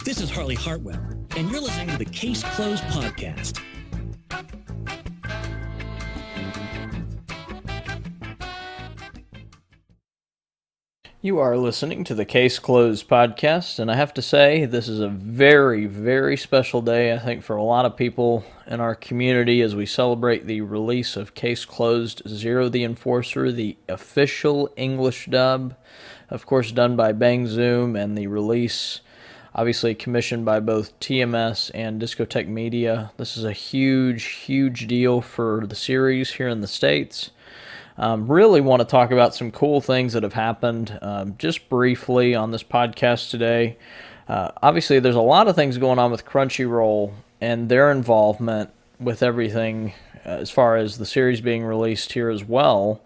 This is Harley Hartwell, and you're listening to the Case Closed podcast. You are listening to the Case Closed podcast, and I have to say, this is a very, very special day, I think, for a lot of people in our community as we celebrate the release of Case Closed Zero the Enforcer, the official English dub, of course, done by Bang Zoom, and the release, obviously, commissioned by both TMS and Discotheque Media. This is a huge, huge deal for the series here in the States. Really want to talk about some cool things that have happened just briefly on this podcast today. Obviously, there's a lot of things going on with Crunchyroll and their involvement with everything as far as the series being released here as well.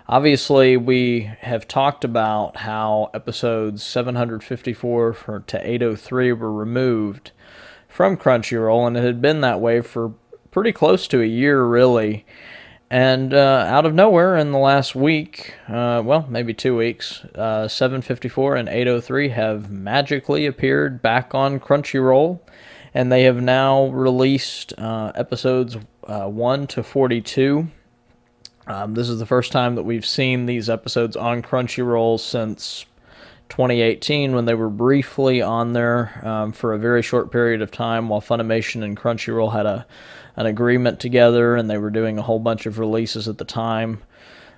Obviously, we have talked about how episodes 754 to 803 were removed from Crunchyroll, and it had been that way for pretty close to a year, really. And out of nowhere, in the last week, maybe 2 weeks, 754 and 803 have magically appeared back on Crunchyroll, and they have now released episodes 1 to 42. This is the first time that we've seen these episodes on Crunchyroll since 2018, when they were briefly on there for a very short period of time while Funimation and Crunchyroll had an agreement together, and they were doing a whole bunch of releases at the time.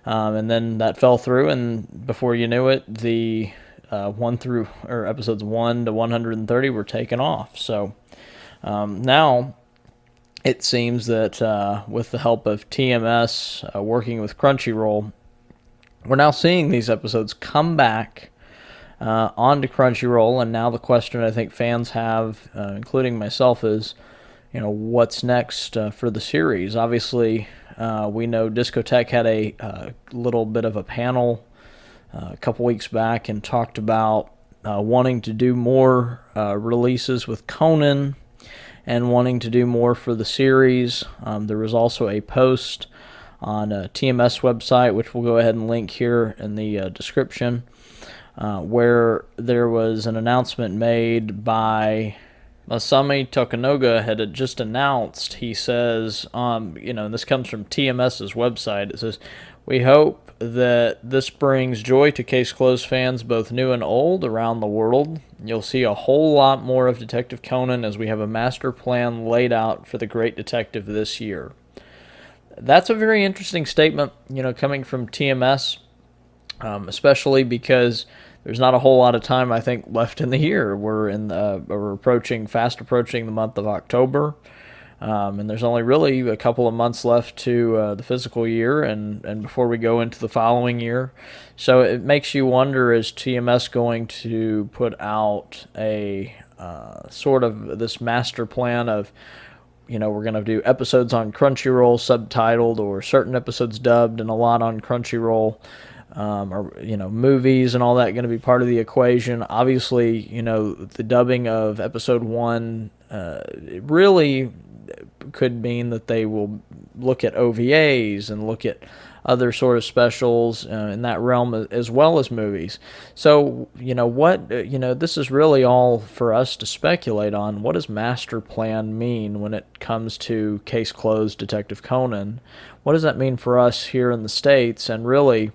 And then that fell through, and before you knew it, the episodes 1 to 130 were taken off. So now it seems that with the help of TMS working with Crunchyroll, we're now seeing these episodes come back onto Crunchyroll, and now the question I think fans have, including myself, is, what's next for the series? Obviously, we know Discotheque had a little bit of a panel a couple weeks back and talked about wanting to do more releases with Conan and wanting to do more for the series. There was also a post on a TMS website, which we'll go ahead and link here in the description, where there was an announcement made by Masami Tokunaga. Had just announced, he says, and this comes from TMS's website, it says, "We hope that this brings joy to Case Closed fans, both new and old, around the world. You'll see a whole lot more of Detective Conan as we have a master plan laid out for the great detective this year." That's a very interesting statement, coming from TMS, especially because there's not a whole lot of time, I think, left in the year. We're fast approaching the month of October, and there's only really a couple of months left to the fiscal year, and before we go into the following year. So it makes you wonder, is TMS going to put out a sort of this master plan of, we're going to do episodes on Crunchyroll subtitled, or certain episodes dubbed, and a lot on Crunchyroll, or movies and all that going to be part of the equation. Obviously, the dubbing of episode 1 it really could mean that they will look at OVAs and look at other sort of specials in that realm, as well as movies. So, this is really all for us to speculate on. What does master plan mean when it comes to Case Closed Detective Conan? What does that mean for us here in the States? And really,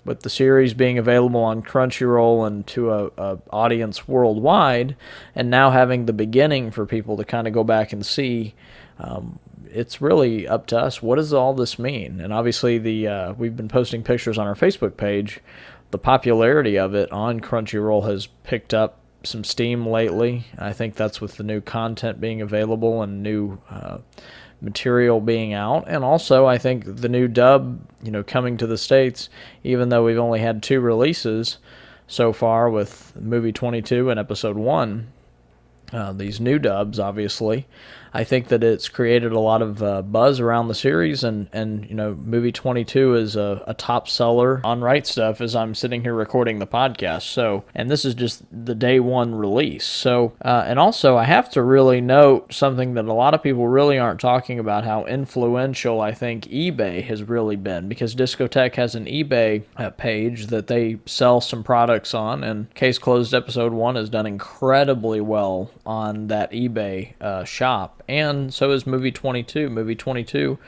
with the series being available on Crunchyroll and to a audience worldwide, and now having the beginning for people to kind of go back and see, it's really up to us. What does all this mean? And obviously, we've been posting pictures on our Facebook page. The popularity of it on Crunchyroll has picked up some steam lately. I think that's with the new content being available and new material being out, and also I think the new dub, coming to the States, even though we've only had 2 releases so far with movie 22 and episode 1, these new dubs, obviously, I think that it's created a lot of buzz around the series, and movie 22 is a top seller on Right Stuff as I'm sitting here recording the podcast. So, and this is just the day one release. So, and also I have to really note something that a lot of people really aren't talking about, how influential I think eBay has really been, because Discotheque has an eBay page that they sell some products on, and Case Closed Episode 1 has done incredibly well on that eBay shop, and so is Movie 22. Movie 22,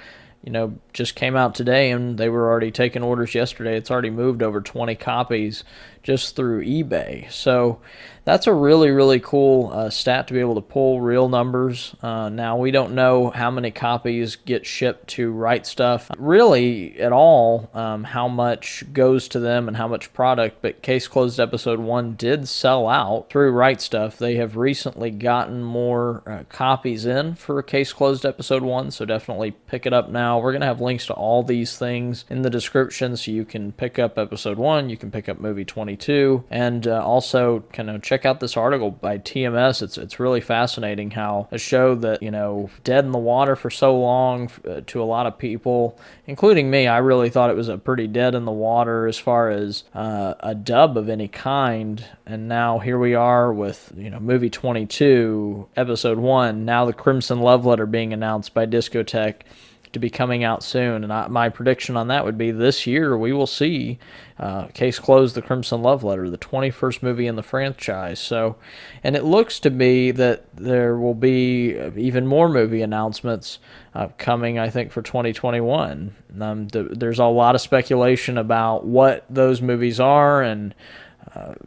just came out today, and they were already taking orders yesterday. It's already moved over 20 copies just through eBay. So that's a really, really cool stat to be able to pull real numbers. Now, we don't know how many copies get shipped to Right Stuff, really at all, how much goes to them and how much product, but Case Closed Episode 1 did sell out through Right Stuff. They have recently gotten more copies in for Case Closed Episode 1, so definitely pick it up now. We're going to have links to all these things in the description, so you can pick up Episode 1, you can pick up Movie 22, and also kind of check out this article by TMS. It's really fascinating how a show that, dead in the water for so long to a lot of people, including me, I really thought it was a pretty dead in the water as far as a dub of any kind, and now here we are with, Movie 22, Episode 1, now the Crimson Love Letter being announced by Discotheque to be coming out soon. And my prediction on that would be this year we will see Case Closed, The Crimson Love Letter, the 21st movie in the franchise. So, and it looks to be that there will be even more movie announcements coming, I think, for 2021. There's a lot of speculation about what those movies are, and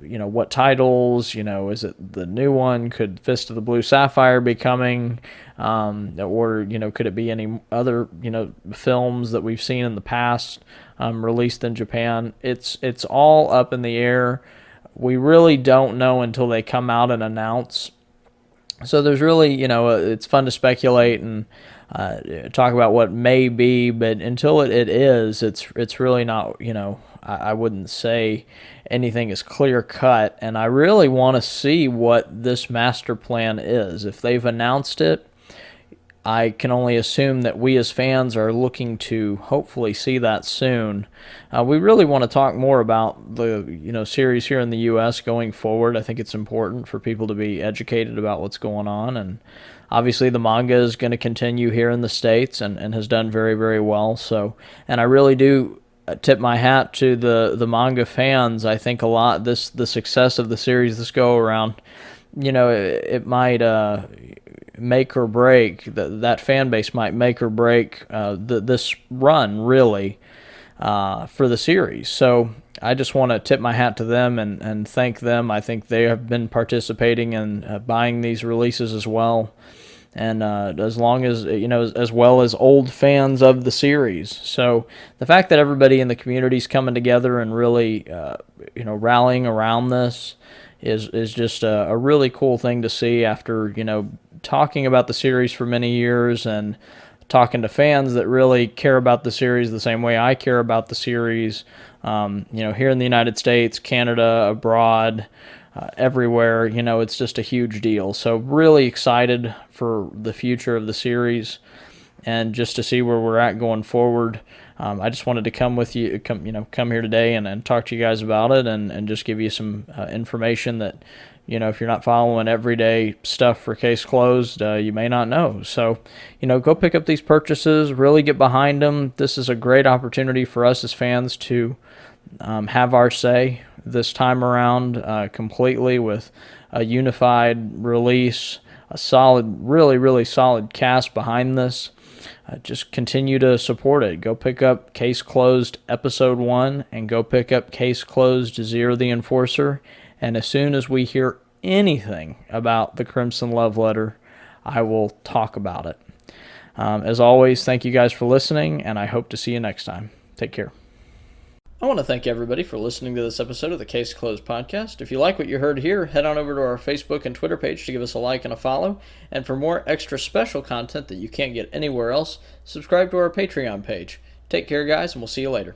what titles, is it the new one? Could Fist of the Blue Sapphire be coming? Or, could it be any other, films that we've seen in the past released in Japan? It's all up in the air. We really don't know until they come out and announce. So there's really, it's fun to speculate and talk about what may be, but until it is, it's really not, I wouldn't say anything is clear cut, and I really want to see what this master plan is. If they've announced it, I can only assume that we as fans are looking to hopefully see that soon. We really want to talk more about the series here in the U.S. going forward. I think it's important for people to be educated about what's going on, and obviously the manga is going to continue here in the States and has done very, very well. So, and I really do tip my hat to the manga fans. I think a lot the success of the series this go around, it might make or break, that fan base might make or break this run really for the series. So I just want to tip my hat to them and thank them. I think they have been participating and buying these releases as well. And as long as, as well as old fans of the series. So the fact that everybody in the community is coming together and really, rallying around this is just a really cool thing to see after, talking about the series for many years and talking to fans that really care about the series the same way I care about the series, here in the United States, Canada, abroad, everywhere. It's just a huge deal. So really excited for the future of the series and just to see where we're at going forward. I just wanted to come here today and talk to you guys about it and just give you some information that, if you're not following everyday stuff for Case Closed, you may not know. So, go pick up these purchases, really get behind them. This is a great opportunity for us as fans to have our say this time around completely with a unified release, a solid, really, really solid cast behind this. Just continue to support it. Go pick up Case Closed Episode 1 and go pick up Case Closed Zero the Enforcer. And as soon as we hear anything about the Crimson Love Letter, I will talk about it. As always, thank you guys for listening, and I hope to see you next time. Take care. I want to thank everybody for listening to this episode of the Case Closed podcast. If you like what you heard here, head on over to our Facebook and Twitter page to give us a like and a follow. And for more extra special content that you can't get anywhere else, subscribe to our Patreon page. Take care, guys, and we'll see you later.